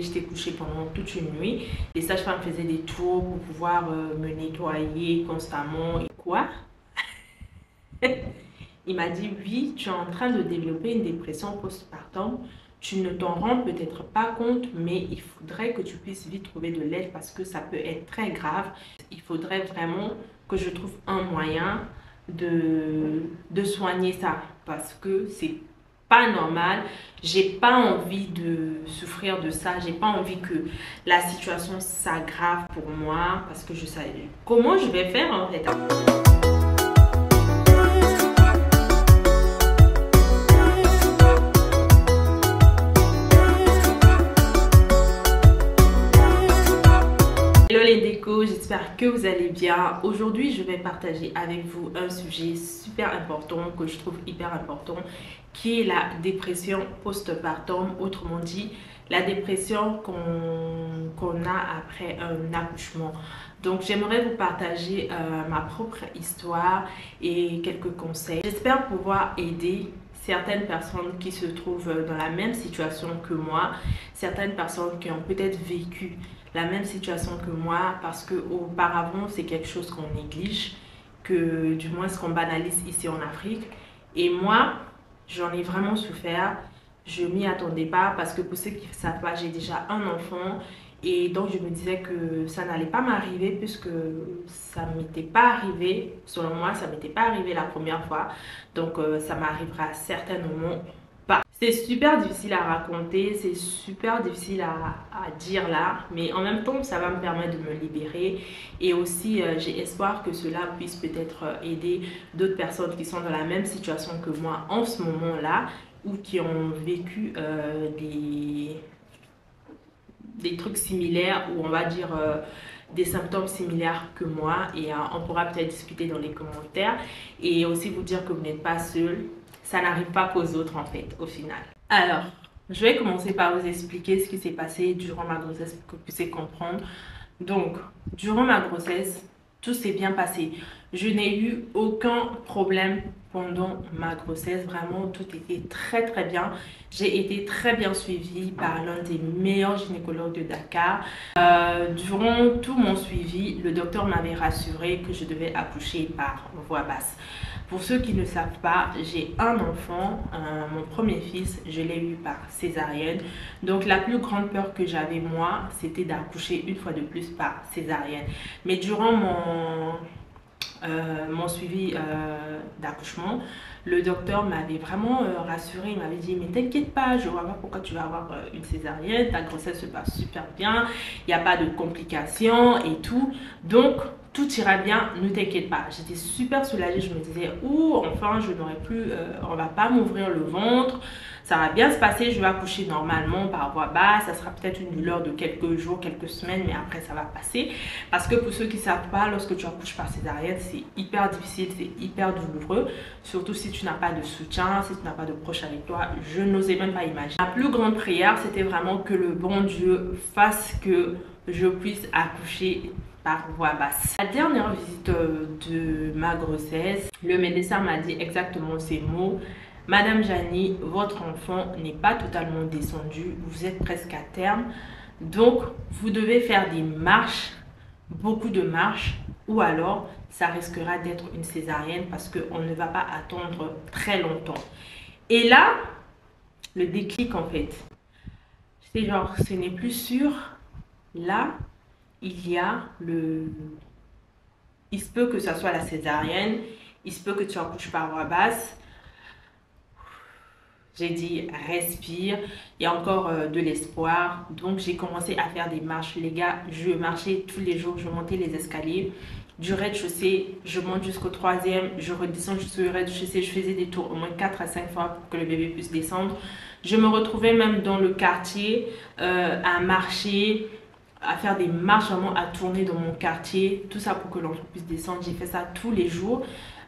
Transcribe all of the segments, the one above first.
J'étais couchée pendant toute une nuit. Les sages-femmes faisaient des tours pour pouvoir me nettoyer constamment. Et quoi? Il m'a dit, oui, tu es en train de développer une dépression postpartum. Tu ne t'en rends peut-être pas compte, mais il faudrait que tu puisses vite trouver de l'aide parce que ça peut être très grave. Il faudrait vraiment que je trouve un moyen de soigner ça parce que c'est pas normal. J'ai pas envie de souffrir de ça. J'ai pas envie que la situation s'aggrave pour moi parce que je sais comment je vais faire en fait. Hello les décos, j'espère que vous allez bien. Aujourd'hui, je vais partager avec vous un sujet super important que je trouve hyper important qui est la dépression postpartum, autrement dit la dépression qu'on a après un accouchement. Donc j'aimerais vous partager ma propre histoire et quelques conseils. J'espère pouvoir aider certaines personnes qui se trouvent dans la même situation que moi, certaines personnes qui ont peut-être vécu la même situation que moi parce que auparavant c'est quelque chose qu'on néglige, que du moins ce qu'on banalise ici en Afrique. Et moi, j'en ai vraiment souffert. Je m'y attendais pas parce que pour ceux qui ne savent pas, j'ai déjà un enfant et donc je me disais que ça n'allait pas m'arriver puisque ça ne m'était pas arrivé, selon moi, ça ne m'était pas arrivé la première fois. Donc ça m'arrivera certainement pas. C'est super difficile à raconter, c'est super difficile à dire là, mais en même temps, ça va me permettre de me libérer. Et aussi, j'ai espoir que cela puisse peut-être aider d'autres personnes qui sont dans la même situation que moi en ce moment-là ou qui ont vécu des trucs similaires ou on va dire des symptômes similaires que moi. Et on pourra peut-être discuter dans les commentaires et aussi vous dire que vous n'êtes pas seul. Ça n'arrive pas qu'aux autres en fait, au final. Alors, je vais commencer par vous expliquer ce qui s'est passé durant ma grossesse pour que vous puissiez comprendre. Donc, durant ma grossesse, tout s'est bien passé. Je n'ai eu aucun problème pendant ma grossesse. Vraiment, tout était très bien. J'ai été très bien suivie par l'un des meilleurs gynécologues de Dakar. Durant tout mon suivi, le docteur m'avait rassuré que je devais accoucher par voie basse. Pour ceux qui ne savent pas, j'ai un enfant, mon premier fils, je l'ai eu par césarienne. Donc la plus grande peur que j'avais moi, c'était d'accoucher une fois de plus par césarienne. Mais durant mon suivi d'accouchement, le docteur m'avait vraiment rassuré. Il m'avait dit, mais t'inquiète pas, je vois pas pourquoi tu vas avoir une césarienne, ta grossesse se passe super bien, il n'y a pas de complications et tout. Donc tout ira bien, ne t'inquiète pas. J'étais super soulagée, je me disais, enfin je n'aurai plus, on va pas m'ouvrir le ventre, ça va bien se passer, je vais accoucher normalement par voie basse, ça sera peut-être une douleur de quelques jours, quelques semaines, mais après ça va passer. Parce que pour ceux qui ne savent pas, lorsque tu accouches par césarienne, c'est hyper difficile, c'est hyper douloureux, surtout si tu n'as pas de soutien, si tu n'as pas de proche avec toi, je n'osais même pas imaginer. Ma plus grande prière, c'était vraiment que le bon Dieu fasse que je puisse accoucher par voie basse. La dernière visite de ma grossesse, le médecin m'a dit exactement ces mots. Madame Janie, votre enfant n'est pas totalement descendu, vous êtes presque à terme, donc vous devez faire des marches, beaucoup de marches, ou alors ça risquera d'être une césarienne parce qu'on ne va pas attendre très longtemps. Et là, le déclic en fait, c'est genre ce n'est plus sûr, là il y a il se peut que ça soit la césarienne, il se peut que tu accouches par voie basse. J'ai dit respire, il y a encore de l'espoir. Donc j'ai commencé à faire des marches. Les gars, je marchais tous les jours, je montais les escaliers. Du rez-de-chaussée, je monte jusqu'au 3e, je redescends jusqu'au rez-de-chaussée. Je faisais des tours au moins 4 à 5 fois pour que le bébé puisse descendre. Je me retrouvais même dans le quartier à marcher, à faire des marches, vraiment à tourner dans mon quartier. Tout ça pour que l'enfant puisse descendre. J'ai fait ça tous les jours.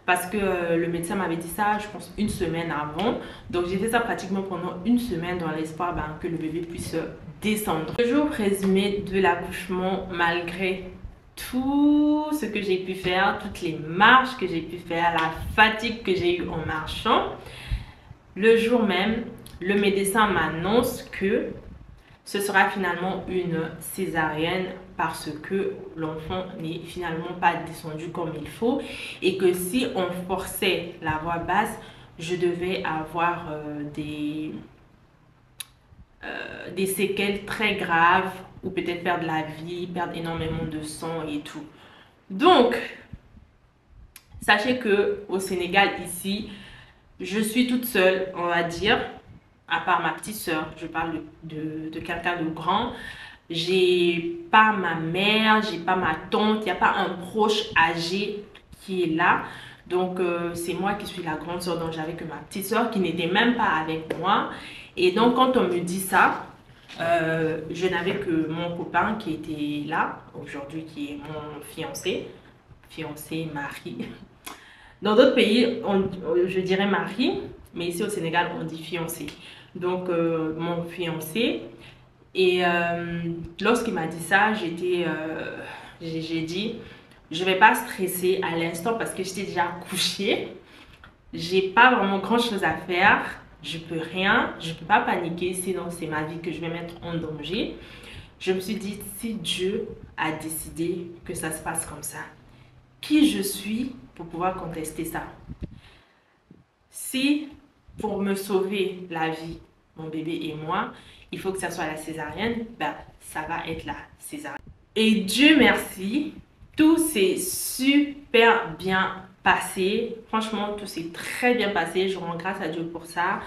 Parce que le médecin m'avait dit ça, je pense, une semaine avant. Donc j'ai fait ça pratiquement pendant une semaine dans l'espoir que le bébé puisse descendre. Le jour présumé de l'accouchement, malgré tout ce que j'ai pu faire, toutes les marches que j'ai pu faire, la fatigue que j'ai eue en marchant, le jour même, le médecin m'annonce que ce sera finalement une césarienne parce que l'enfant n'est finalement pas descendu comme il faut et que si on forçait la voix basse, je devais avoir des séquelles très graves ou peut-être perdre la vie, perdre énormément de sang et tout. Donc, sachez que au Sénégal, ici, je suis toute seule, on va dire, à part ma petite soeur, je parle de quelqu'un de grand. J'ai pas ma mère, j'ai pas ma tante, il n'y a pas un proche âgé qui est là. Donc, c'est moi qui suis la grande soeur, donc j'avais que ma petite soeur qui n'était même pas avec moi. Et donc, quand on me dit ça, je n'avais que mon copain qui était là, aujourd'hui qui est mon fiancé, mari. Dans d'autres pays, je dirais mari, mais ici au Sénégal, on dit fiancé. Donc, mon fiancé. Et lorsqu'il m'a dit ça, j'ai dit, je vais pas stresser à l'instant parce que j'étais déjà couchée. J'ai pas vraiment grand chose à faire. Je peux rien. Je peux pas paniquer, sinon c'est ma vie que je vais mettre en danger. Je me suis dit, si Dieu a décidé que ça se passe comme ça, qui je suis pour pouvoir contester ça? Si pour me sauver la vie, mon bébé et moi, il faut que ça soit la césarienne, ben, ça va être la césarienne. Et Dieu merci, tout s'est super bien passé. Franchement, tout s'est très bien passé. Je rends grâce à Dieu pour ça.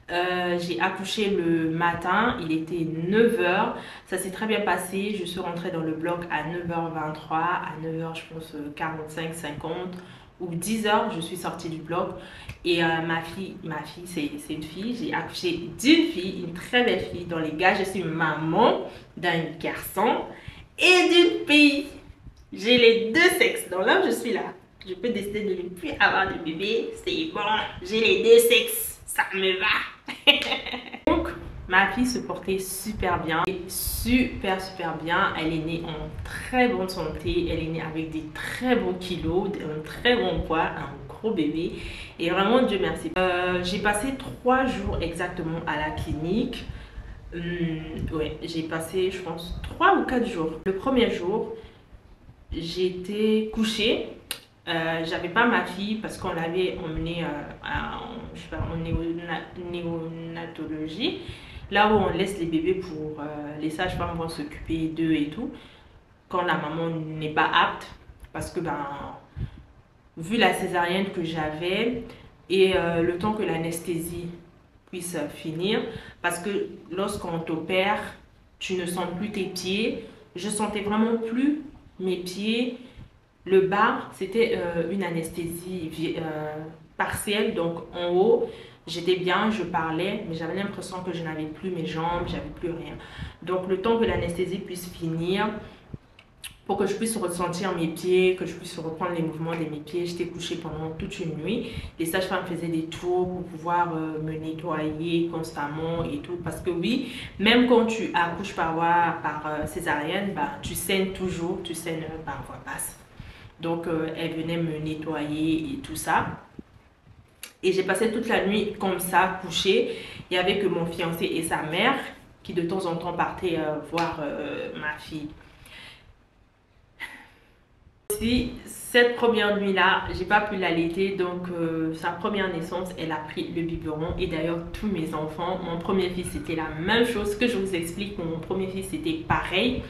J'ai accouché le matin, il était 9 h. Ça s'est très bien passé. Je suis rentrée dans le bloc à 9 h 23, à 9 h je pense 45, 50 ou 10 h, je suis sortie du bloc. Et ma fille c'est une fille. J'ai accouché d'une fille, une très belle fille. Dans les gars, je suis maman d'un garçon et d'une fille. J'ai les deux sexes. Dans l'homme, je suis là. Je peux décider de ne plus avoir de bébé. C'est bon, j'ai les deux sexes. Ça me va. Donc, ma fille se portait super bien. Super bien. Elle est née en très bonne santé. Elle est née avec des très bons kilos, un très bon poids, un gros bébé. Et vraiment, Dieu merci. J'ai passé 3 jours exactement à la clinique. Ouais, j'ai passé, je pense, 3 ou 4 jours. Le premier jour, j'étais couchée. J'avais pas ma fille parce qu'on l'avait emmenée en néonatologie, là où on laisse les bébés pour les sages-femmes vont s'occuper d'eux et tout, quand la maman n'est pas apte, parce que vu la césarienne que j'avais et le temps que l'anesthésie puisse finir, parce que lorsqu'on t'opère, tu ne sens plus tes pieds. Je sentais vraiment plus mes pieds. Le bas, c'était une anesthésie partielle, donc en haut, j'étais bien, je parlais, mais j'avais l'impression que je n'avais plus mes jambes, j'avais plus rien. Donc le temps que l'anesthésie puisse finir, pour que je puisse ressentir mes pieds, que je puisse reprendre les mouvements de mes pieds, j'étais couchée pendant toute une nuit. Les sages-femmes faisaient des tours pour pouvoir me nettoyer constamment et tout. Parce que oui, même quand tu accouches par césarienne, tu saignes toujours, tu saignes par voie basse. Donc, elle venait me nettoyer et tout ça. Et j'ai passé toute la nuit comme ça, couchée. Il n'y avait que mon fiancé et sa mère qui de temps en temps partaient voir ma fille. Si cette première nuit-là, j'ai pas pu l'allaiter, donc sa première naissance, elle a pris le biberon. Et d'ailleurs, tous mes enfants, mon premier fils, c'était la même chose que je vous explique. Mon premier fils, c'était pareil.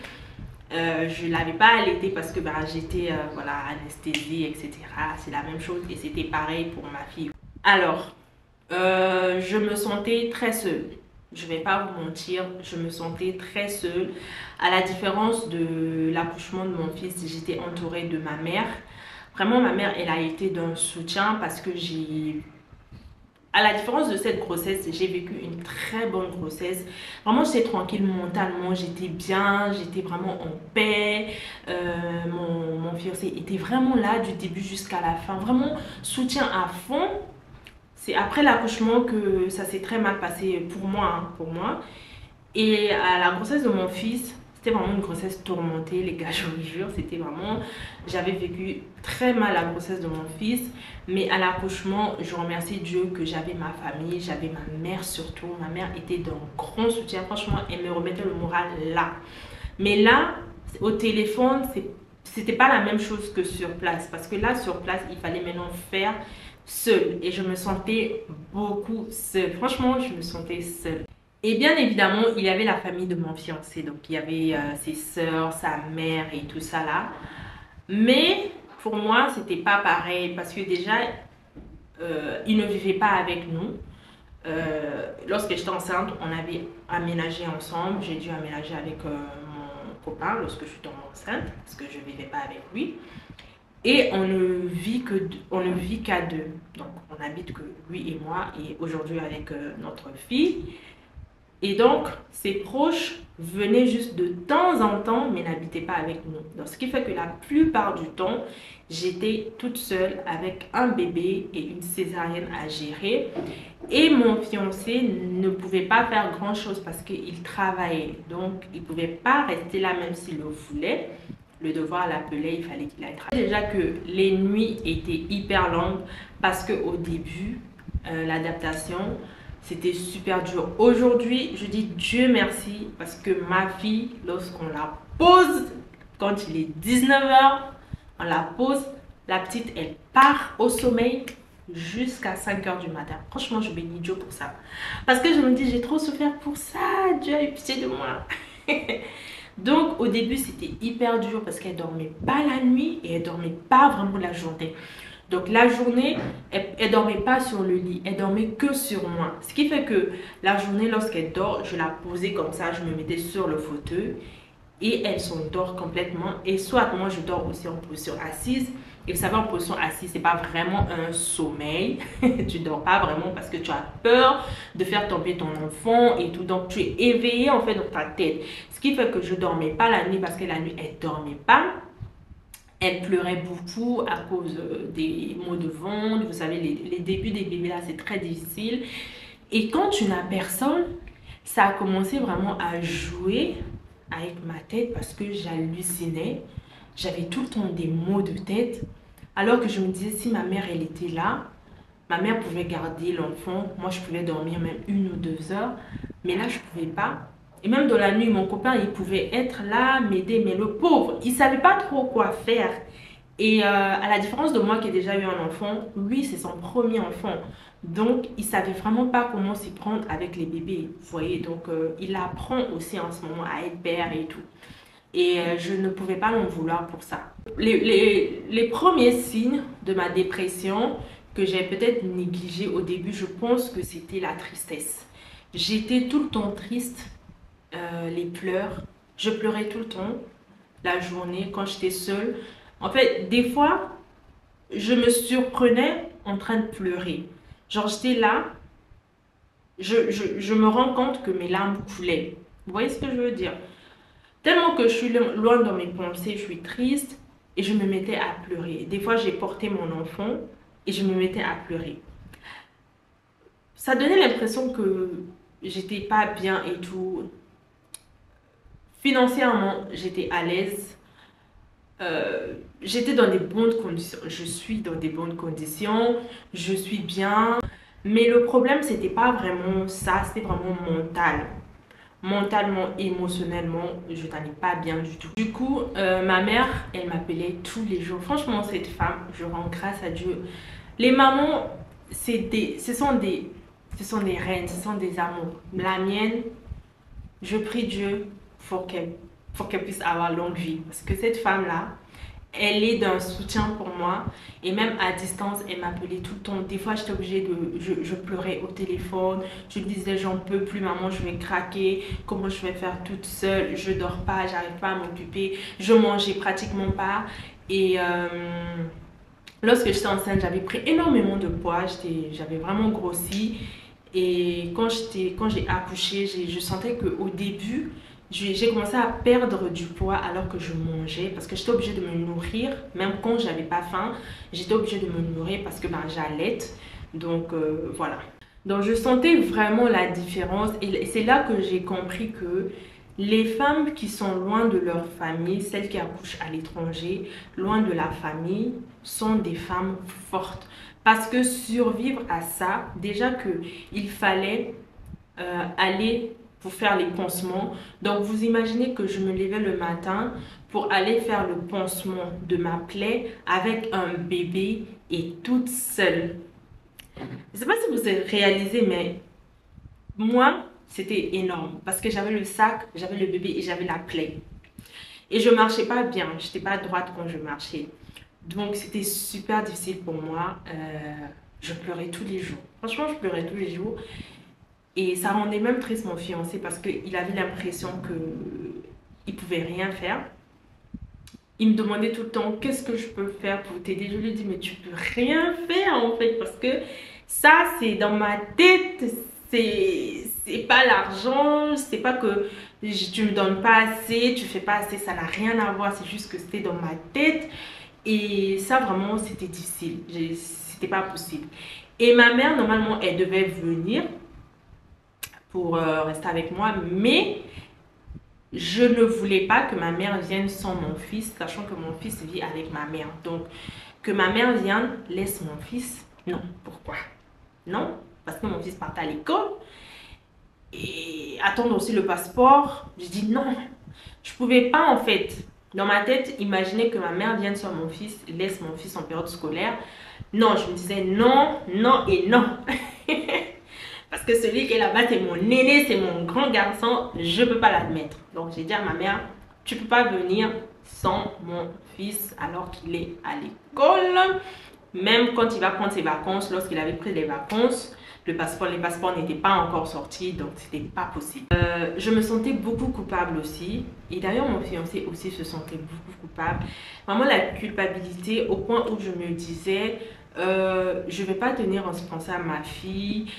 Je ne l'avais pas allaité parce que j'étais voilà, anesthésie, etc. C'est la même chose et c'était pareil pour ma fille. Alors, je me sentais très seule. Je ne vais pas vous mentir, je me sentais très seule. À la différence de l'accouchement de mon fils, j'étais entourée de ma mère. Vraiment, ma mère, elle a été d'un soutien parce que à la différence de cette grossesse, j'ai vécu une très bonne grossesse. Vraiment, j'étais tranquille mentalement, j'étais bien, j'étais vraiment en paix. Mon fiancé était vraiment là du début jusqu'à la fin. Vraiment, soutien à fond. C'est après l'accouchement que ça s'est très mal passé pour moi. Et à la grossesse de mon fils, C'était vraiment une grossesse tourmentée, les gars, je vous jure. C'était vraiment... J'avais vécu très mal la grossesse de mon fils. Mais à l'accouchement, je remercie Dieu que j'avais ma famille, j'avais ma mère surtout. Ma mère était d'un grand soutien. Franchement, elle me remettait le moral là. Mais là, au téléphone, c'était pas la même chose que sur place. Parce que là, sur place, il fallait maintenant faire seule. Et je me sentais beaucoup seule. Franchement, je me sentais seule. Et bien évidemment, il y avait la famille de mon fiancé. Donc, il y avait ses soeurs, sa mère et tout ça là. Mais pour moi, c'était pas pareil. Parce que déjà, il ne vivait pas avec nous. Lorsque j'étais enceinte, on avait aménagé ensemble. J'ai dû aménager avec mon copain lorsque je suis tombée enceinte. Parce que je ne vivais pas avec lui. Et on ne vit qu'à deux. Donc, on habite que lui et moi. Et aujourd'hui, avec notre fille. Et donc, ses proches venaient juste de temps en temps, mais n'habitaient pas avec nous. Donc, ce qui fait que la plupart du temps, j'étais toute seule avec un bébé et une césarienne à gérer. Et mon fiancé ne pouvait pas faire grand-chose parce qu'il travaillait. Donc, il ne pouvait pas rester là même s'il le voulait. Le devoir l'appelait, il fallait qu'il aille travailler. Déjà que les nuits étaient hyper longues parce qu'au début, l'adaptation... C'était super dur. Aujourd'hui, je dis Dieu merci parce que ma fille, lorsqu'on la pose, quand il est 19h, on la pose, la petite, elle part au sommeil jusqu'à 5h du matin. Franchement, je bénis Dieu pour ça. Parce que je me dis, j'ai trop souffert pour ça. Dieu a eu pitié de moi. Donc, au début, c'était hyper dur parce qu'elle dormait pas la nuit et elle dormait pas vraiment la journée. Donc la journée, elle dormait pas sur le lit, elle dormait que sur moi. Ce qui fait que la journée, lorsqu'elle dort, je la posais comme ça, je me mettais sur le fauteuil et elle s'endort complètement. Et soit moi, je dors aussi en position assise. Et vous savez, en position assise, c'est pas vraiment un sommeil. Tu dors pas vraiment parce que tu as peur de faire tomber ton enfant et tout. Donc tu es éveillé en fait dans ta tête. Ce qui fait que je dormais pas la nuit parce que la nuit, elle dormait pas. Elle pleurait beaucoup à cause des maux de ventre. Vous savez, les débuts des bébés là, c'est très difficile. Et quand tu n'as personne, ça a commencé vraiment à jouer avec ma tête parce que j'hallucinais. J'avais tout le temps des maux de tête. Alors que je me disais, si ma mère, elle était là, ma mère pouvait garder l'enfant. Moi, je pouvais dormir même 1 ou 2 heures. Mais là, je ne pouvais pas. Et même dans la nuit, mon copain, il pouvait être là, m'aider. Mais le pauvre, il ne savait pas trop quoi faire. Et à la différence de moi qui ai déjà eu un enfant, lui, c'est son premier enfant. Donc, il ne savait vraiment pas comment s'y prendre avec les bébés. Vous voyez, donc il apprend aussi en ce moment à être père et tout. Et je ne pouvais pas m'en vouloir pour ça. Les premiers signes de ma dépression que j'ai peut-être négligé au début, je pense que c'était la tristesse. J'étais tout le temps triste. Les pleurs. Je pleurais tout le temps, la journée, quand j'étais seule. En fait, des fois, je me surprenais en train de pleurer. Genre, j'étais là, je me rends compte que mes larmes coulaient. Vous voyez ce que je veux dire? Tellement que je suis loin dans mes pensées, je suis triste et je me mettais à pleurer. Des fois, j'ai porté mon enfant et je me mettais à pleurer. Ça donnait l'impression que j'étais pas bien et tout. Financièrement, j'étais à l'aise. J'étais dans des bonnes conditions. Je suis dans des bonnes conditions. Je suis bien. Mais le problème, c'était pas vraiment ça. C'était vraiment mental. Mentalement, émotionnellement, je n'allais pas bien du tout. Du coup, ma mère, elle m'appelait tous les jours. Franchement, cette femme, je rends grâce à Dieu. Les mamans, ce sont des reines, ce sont des amours. La mienne, je prie Dieu pour qu'elle puisse avoir longue vie. Parce que cette femme-là, elle est d'un soutien pour moi. Et même à distance, elle m'appelait tout le temps. Des fois, j'étais obligée de... Je pleurais au téléphone. Je lui disais, j'en peux plus, maman, je vais craquer. Comment je vais faire toute seule? Je dors pas, j'arrive pas à m'occuper. Je mangeais pratiquement pas. Et lorsque j'étais enceinte, j'avais pris énormément de poids. J'avais vraiment grossi. Et quand j'ai accouché, je sentais qu'au début, j'ai commencé à perdre du poids alors que je mangeais parce que j'étais obligée de me nourrir. Même quand j'avais pas faim, j'étais obligée de me nourrir parce que j'allaite. Donc voilà. Donc je sentais vraiment la différence et c'est là que j'ai compris que Les femmes qui sont loin de leur famille, celles qui accouchent à l'étranger, loin de la famille, sont des femmes fortes. Parce que survivre à ça, déjà qu'il fallait aller pour faire les pansements. Donc vous imaginez que je me levais le matin pour aller faire le pansement de ma plaie avec un bébé et toute seule. Je ne sais pas si vous avez réalisé, mais moi, c'était énorme parce que j'avais le sac, j'avais le bébé et j'avais la plaie. Et je marchais pas bien, je n'étais pas droite quand je marchais. Donc c'était super difficile pour moi. Je pleurais tous les jours. Franchement, je pleurais tous les jours. Et ça rendait même triste mon fiancé parce qu'il avait l'impression qu'il ne pouvait rien faire. Il me demandait tout le temps qu'est-ce que je peux faire pour t'aider. Je lui dis mais tu peux rien faire en fait parce que ça c'est dans ma tête. C'est pas l'argent, c'est pas que tu me donnes pas assez, tu fais pas assez, ça n'a rien à voir, c'est juste que c'était dans ma tête. Et ça vraiment c'était difficile, c'était pas possible. Et ma mère normalement elle devait venir pour rester avec moi, mais je ne voulais pas que ma mère vienne sans mon fils, sachant que mon fils vit avec ma mère. Donc que ma mère vienne, laisse mon fils, non. Pourquoi? Non, parce que mon fils partait à l'école et attendre aussi le passeport. Je dis non, je pouvais pas en fait. Dans ma tête, imaginer que ma mère vienne sur mon fils, laisse mon fils en période scolaire. Non, je me disais non, non et non. Parce que celui qui est là-bas, c'est mon aîné, c'est mon grand garçon, je ne peux pas l'admettre. Donc j'ai dit à ma mère, tu ne peux pas venir sans mon fils alors qu'il est à l'école. Même quand il va prendre ses vacances, lorsqu'il avait pris les vacances, les passeports n'étaient pas encore sortis, donc c'était pas possible. Je me sentais beaucoup coupable aussi, et d'ailleurs mon fiancé aussi se sentait beaucoup coupable. Vraiment la culpabilité au point où je me disais, je vais pas tenir responsable ma fille.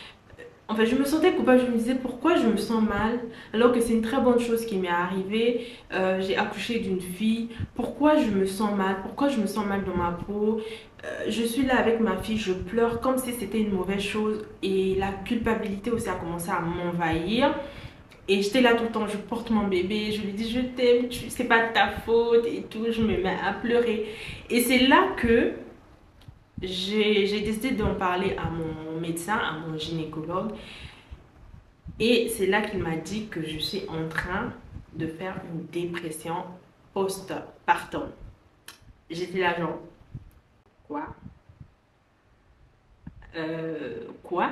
En fait, je me sentais coupable, je me disais pourquoi je me sens mal alors que c'est une très bonne chose qui m'est arrivée. J'ai accouché d'une fille, pourquoi je me sens mal, pourquoi je me sens mal dans ma peau. Je suis là avec ma fille, je pleure comme si c'était une mauvaise chose et la culpabilité aussi a commencé à m'envahir. Et j'étais là tout le temps, je porte mon bébé, je lui dis je t'aime, c'est pas de ta faute et tout, je me mets à pleurer. Et c'est là que j'ai décidé d'en parler à mon médecin, à mon gynécologue. Et c'est là qu'il m'a dit que je suis en train de faire une dépression post-partum. J'étais là genre, quoi? Quoi?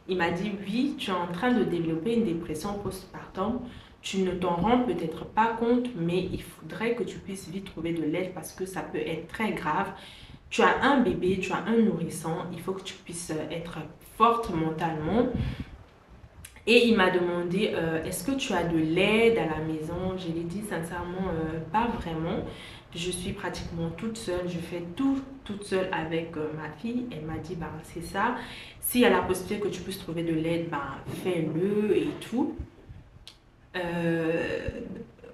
Il m'a dit, oui, tu es en train de développer une dépression postpartum. Tu ne t'en rends peut-être pas compte, mais il faudrait que tu puisses vite trouver de l'aide parce que ça peut être très grave. Tu as un bébé, tu as un nourrisson, il faut que tu puisses être forte mentalement. Et il m'a demandé, est-ce que tu as de l'aide à la maison? Je lui ai dit sincèrement, pas vraiment. Je suis pratiquement toute seule, je fais tout toute seule avec ma fille. Elle m'a dit, bah, c'est ça. S'il y a la possibilité que tu puisses trouver de l'aide, bah, fais-le et tout.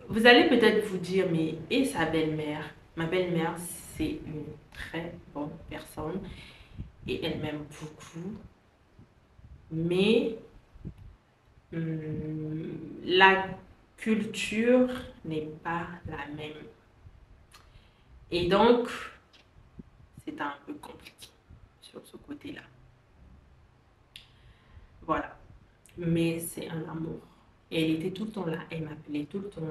Vous allez peut-être vous dire, mais et sa belle-mère? Ma belle-mère, c'est une très bonne personne et elle m'aime beaucoup. Mais la culture n'est pas la même. Et donc, c'est un peu compliqué sur ce côté-là. Voilà. Mais c'est un amour. Et elle était tout le temps là. Elle m'appelait tout le temps.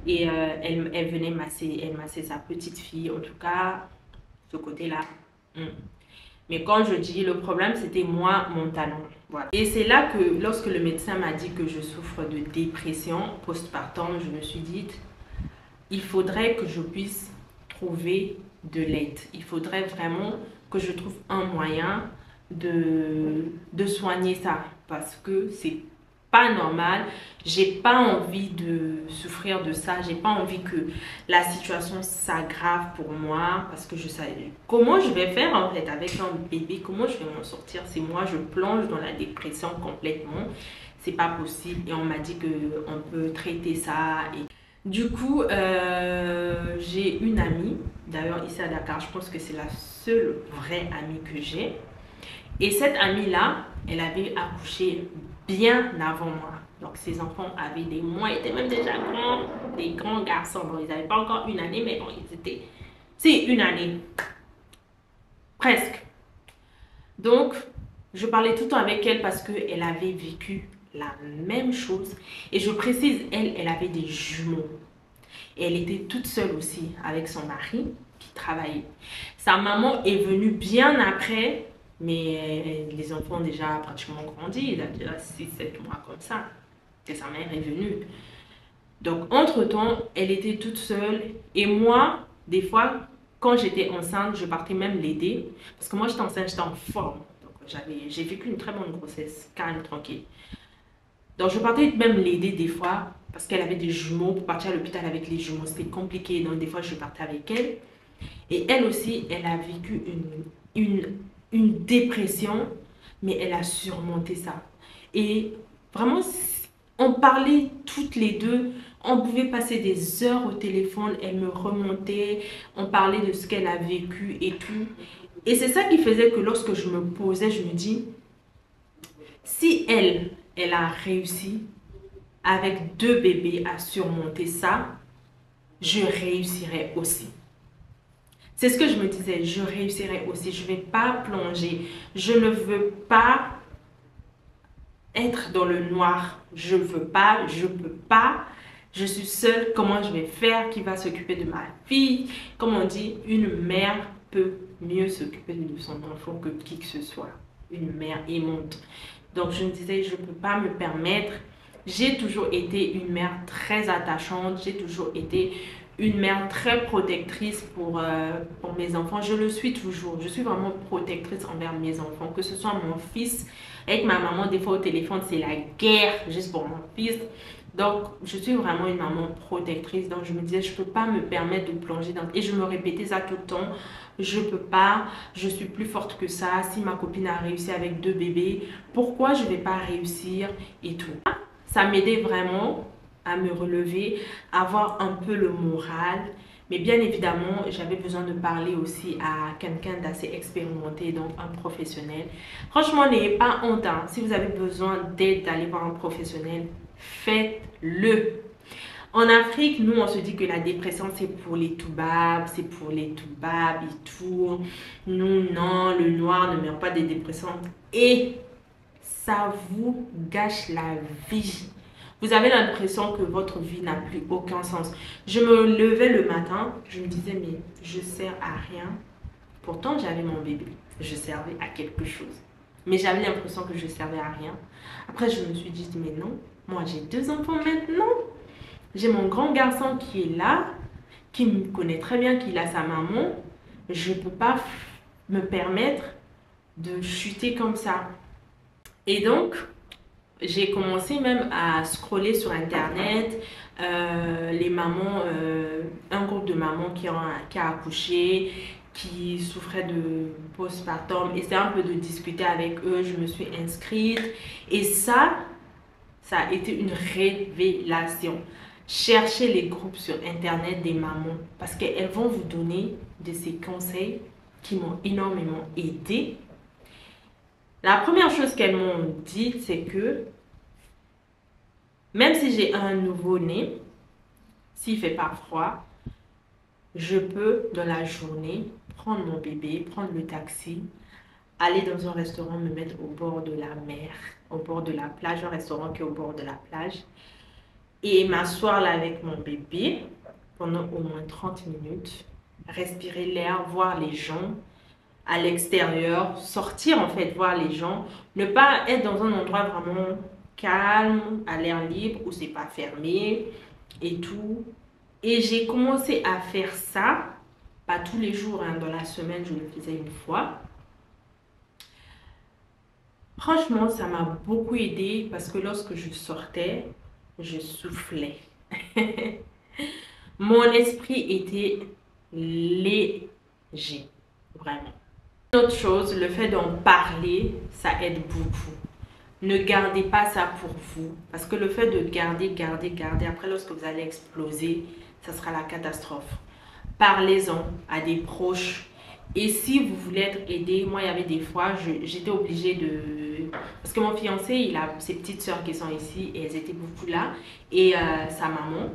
Et elle venait masser, elle massait sa petite fille. En tout cas, ce côté-là. Mais quand je dis le problème, c'était moi, mon talent. Voilà. Et c'est là que lorsque le médecin m'a dit que je souffre de dépression postpartum, je me suis dit, il faudrait que je puisse trouver de l'aide. Il faudrait vraiment que je trouve un moyen de soigner ça. Parce que c'est pas normal. J'ai pas envie de souffrir de ça. J'ai pas envie que la situation s'aggrave pour moi. Parce que je sais comment je vais faire en fait avec un bébé. Comment je vais m'en sortir si moi je plonge dans la dépression complètement. C'est pas possible. Et on m'a dit qu'on peut traiter ça. Et du coup, j'ai une amie. D'ailleurs ici à Dakar, je pense que c'est la seule vraie amie que j'ai. Et cette amie-là, elle avait accouché bien avant moi. Donc, ses enfants avaient des mois, étaient même déjà grands, des grands garçons. Bon, ils n'avaient pas encore une année, mais bon, ils étaient... C'est une année. Presque. Donc, je parlais tout le temps avec elle parce qu'elle avait vécu la même chose. Et je précise, elle avait des jumeaux. Et elle était toute seule aussi avec son mari qui travaillait. Sa maman est venue bien après, mais les enfants ont déjà pratiquement grandi. Ils avaient déjà 6-7 mois comme ça. Et sa mère est venue. Donc, entre-temps, elle était toute seule. Et moi, des fois, quand j'étais enceinte, je partais même l'aider. Parce que moi, j'étais enceinte, j'étais en forme. Donc, j'ai vécu une très bonne grossesse, calme, tranquille. Donc, je partais même l'aider des fois. Parce qu'elle avait des jumeaux. Pour partir à l'hôpital avec les jumeaux, c'était compliqué. Donc, des fois, je partais avec elle. Et elle aussi, elle a vécu une dépression. Mais elle a surmonté ça. Et vraiment, on parlait toutes les deux. On pouvait passer des heures au téléphone, elle me remontait, on parlait de ce qu'elle a vécu et tout. Et c'est ça qui faisait que lorsque je me posais, je me dis, si elle a réussi avec 2 bébés à surmonter ça, je réussirai aussi. C'est ce que je me disais, je réussirai aussi, je ne vais pas plonger, je ne veux pas être dans le noir, je ne veux pas, je ne peux pas. Je suis seule, comment je vais faire? Qui va s'occuper de ma fille? Comme on dit, une mère peut mieux s'occuper de son enfant que qui que ce soit. Une mère aimante. Donc je me disais, je ne peux pas me permettre. J'ai toujours été une mère très attachante. J'ai toujours été une mère très protectrice pour mes enfants. Je le suis toujours. Je suis vraiment protectrice envers mes enfants. Que ce soit mon fils, avec ma maman, des fois au téléphone, c'est la guerre juste pour mon fils. Donc, je suis vraiment une maman protectrice. Donc, je me disais, je ne peux pas me permettre de plonger dans... Et je me répétais ça tout le temps. Je ne peux pas. Je suis plus forte que ça. Si ma copine a réussi avec 2 bébés, pourquoi je ne vais pas réussir et tout. Ça m'aidait vraiment à me relever, à avoir un peu le moral. Mais bien évidemment, j'avais besoin de parler aussi à quelqu'un d'assez expérimenté, donc un professionnel. Franchement, n'ayez pas honte. Hein. Si vous avez besoin d'aide, d'aller voir un professionnel, faites-le. En Afrique, nous, on se dit que la dépression, c'est pour les toubabs, c'est pour les toubabs et tout. Nous, non, le noir ne meurt pas des dépressions. Et ça vous gâche la vie. Vous avez l'impression que votre vie n'a plus aucun sens. Je me levais le matin, je me disais, mais je ne sers à rien. Pourtant, j'avais mon bébé. Je servais à quelque chose. Mais j'avais l'impression que je servais à rien. Après, je me suis dit, mais non, moi j'ai 2 enfants maintenant. J'ai mon grand garçon qui est là, qui me connaît très bien, qui a sa maman. Je ne peux pas me permettre de chuter comme ça. Et donc, j'ai commencé même à scroller sur Internet, les mamans, un groupe de mamans qui a accouché, qui souffraient de postpartum. Et c'est un peu de discuter avec eux. Je me suis inscrite. Et ça a été une révélation. Cherchez les groupes sur Internet des mamans parce qu'elles vont vous donner de ces conseils qui m'ont énormément aidée. La première chose qu'elles m'ont dit, c'est que même si j'ai un nouveau-né, s'il ne fait pas froid, je peux dans la journée prendre mon bébé, prendre le taxi, aller dans un restaurant, me mettre au bord de la mer, au bord de la plage, un restaurant qui est au bord de la plage, et m'asseoir là avec mon bébé pendant au moins 30 minutes, respirer l'air, voir les gens à l'extérieur, sortir en fait, voir les gens, ne pas être dans un endroit vraiment calme, à l'air libre, où c'est pas fermé et tout. Et j'ai commencé à faire ça, pas tous les jours, hein, dans la semaine, je le faisais une fois. Franchement, ça m'a beaucoup aidé parce que lorsque je sortais, je soufflais. Mon esprit était léger, vraiment. Une autre chose, le fait d'en parler, ça aide beaucoup. Ne gardez pas ça pour vous. Parce que le fait de garder, après lorsque vous allez exploser, ça sera la catastrophe. Parlez-en à des proches. Et si vous voulez être aidé, moi il y avait des fois, j'étais obligée deux. Parce que mon fiancé, il a ses petites sœurs qui sont ici et elles étaient beaucoup là. Et sa maman.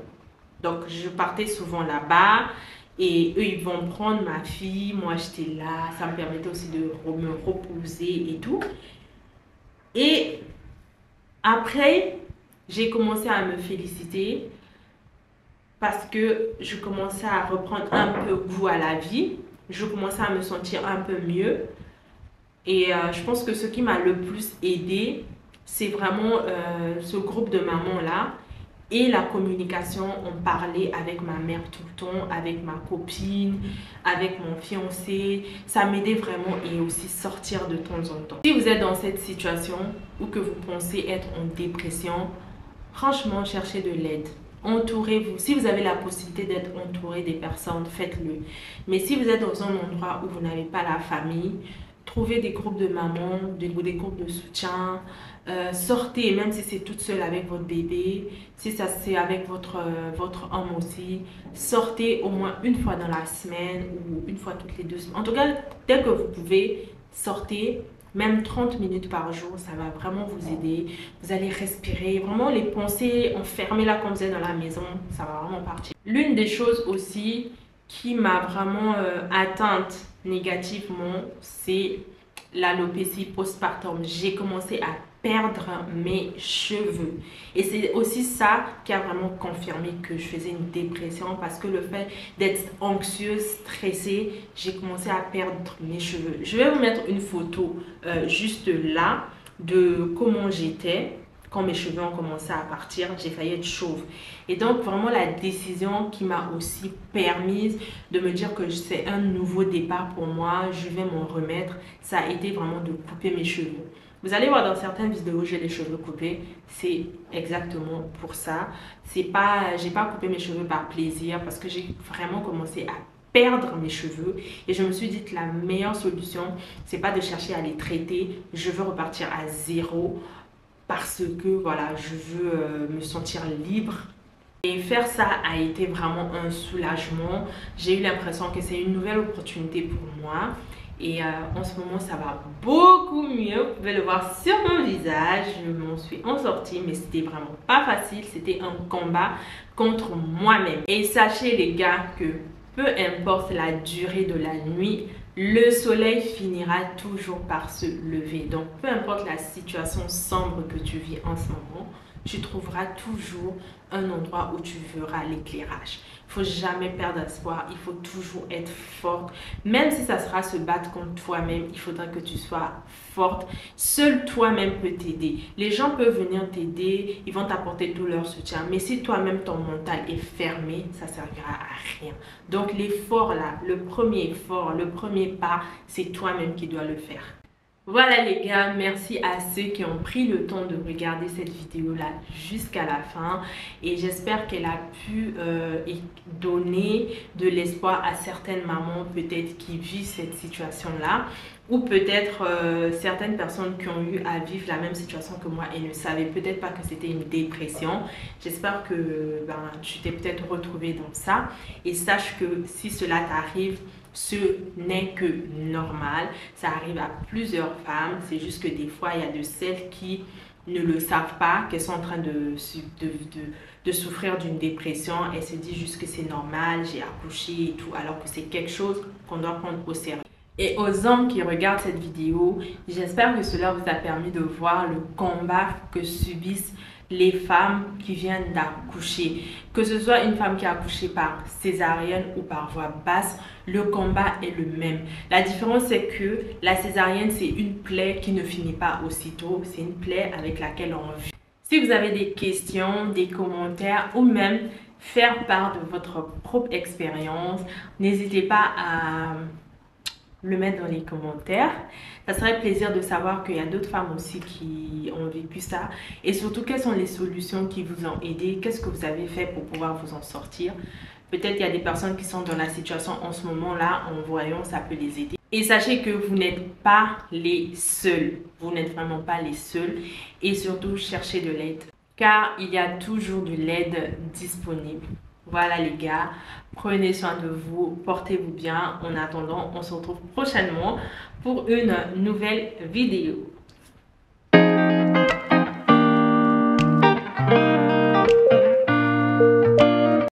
Donc, je partais souvent là-bas. Et eux, ils vont prendre ma fille. Moi, j'étais là. Ça me permettait aussi de me reposer et tout. Et après, j'ai commencé à me féliciter parce que je commençais à reprendre un peu goût à la vie. Je commençais à me sentir un peu mieux. Et je pense que ce qui m'a le plus aidé, c'est vraiment ce groupe de mamans-là et la communication. On parlait avec ma mère tout le temps, avec ma copine, avec mon fiancé. Ça m'aidait vraiment et aussi sortir de temps en temps. Si vous êtes dans cette situation ou que vous pensez être en dépression, franchement, cherchez de l'aide. Entourez-vous. Si vous avez la possibilité d'être entouré des personnes, faites-le. Mais si vous êtes dans un endroit où vous n'avez pas la famille, trouvez des groupes de mamans, des groupes de soutien. Sortez, même si c'est toute seule avec votre bébé, si ça c'est avec votre homme aussi. Sortez au moins une fois dans la semaine ou une fois toutes les 2 semaines. En tout cas, dès que vous pouvez, sortez. Même 30 minutes par jour, ça va vraiment vous aider. Vous allez respirer. Vraiment, les pensées enfermées là, comme vous êtes dans la maison, ça va vraiment partir. L'une des choses aussi qui m'a vraiment atteinte négativement, c'est l'alopécie postpartum. J'ai commencé à perdre mes cheveux. Et c'est aussi ça qui a vraiment confirmé que je faisais une dépression parce que le fait d'être anxieuse, stressée, j'ai commencé à perdre mes cheveux. Je vais vous mettre une photo juste là de comment j'étais. Quand mes cheveux ont commencé à partir, j'ai failli être chauve. Et donc, vraiment, la décision qui m'a aussi permise de me dire que c'est un nouveau départ pour moi, je vais m'en remettre, ça a été vraiment de couper mes cheveux. Vous allez voir dans certaines vidéos, j'ai les cheveux coupés. C'est exactement pour ça. J'ai pas coupé mes cheveux par plaisir parce que j'ai vraiment commencé à perdre mes cheveux et je me suis dit que la meilleure solution, c'est pas de chercher à les traiter. Je veux repartir à zéro. Parce que voilà, je veux me sentir libre. Et faire ça a été vraiment un soulagement. J'ai eu l'impression que c'est une nouvelle opportunité pour moi. Et en ce moment, ça va beaucoup mieux. Vous pouvez le voir sur mon visage. Je m'en suis en sortie, mais c'était vraiment pas facile. C'était un combat contre moi-même. Et sachez les gars que peu importe la durée de la nuit, le soleil finira toujours par se lever. Donc, peu importe la situation sombre que tu vis en ce moment, tu trouveras toujours un endroit où tu verras l'éclairage. Il ne faut jamais perdre espoir. Il faut toujours être forte. Même si ça sera se battre contre toi-même, il faudra que tu sois forte. Seul toi-même peut t'aider. Les gens peuvent venir t'aider. Ils vont t'apporter tout leur soutien. Mais si toi-même, ton mental est fermé, ça ne servira à rien. Donc, l'effort là, le premier effort, le premier pas, c'est toi-même qui dois le faire. Voilà les gars, merci à ceux qui ont pris le temps de regarder cette vidéo là jusqu'à la fin et j'espère qu'elle a pu donner de l'espoir à certaines mamans peut-être qui vivent cette situation là ou peut-être certaines personnes qui ont eu à vivre la même situation que moi et ne savaient peut-être pas que c'était une dépression. J'espère que tu t'es peut-être retrouvé dans ça et sache que si cela t'arrive, ce n'est que normal. Ça arrive à plusieurs femmes. C'est juste que des fois, il y a de celles qui ne le savent pas, qu'elles sont en train de souffrir d'une dépression. Elles se disent juste que c'est normal, j'ai accouché et tout, alors que c'est quelque chose qu'on doit prendre au sérieux. Et aux hommes qui regardent cette vidéo, j'espère que cela vous a permis de voir le combat que subissent les femmes qui viennent d'accoucher. Que ce soit une femme qui a accouché par césarienne ou par voie basse, le combat est le même. La différence c'est que la césarienne c'est une plaie qui ne finit pas aussitôt. C'est une plaie avec laquelle on vit. Si vous avez des questions, des commentaires ou même faire part de votre propre expérience, n'hésitez pas à le mettre dans les commentaires. Ça serait plaisir de savoir qu'il y a d'autres femmes aussi qui ont vécu ça. Et surtout, quelles sont les solutions qui vous ont aidé? Qu'est-ce que vous avez fait pour pouvoir vous en sortir? Peut-être il y a des personnes qui sont dans la situation en ce moment-là. En voyant, ça peut les aider. Et sachez que vous n'êtes pas les seuls. Vous n'êtes vraiment pas les seuls. Et surtout, cherchez de l'aide. Car il y a toujours de l'aide disponible. Voilà les gars, prenez soin de vous, portez-vous bien. En attendant, on se retrouve prochainement pour une nouvelle vidéo.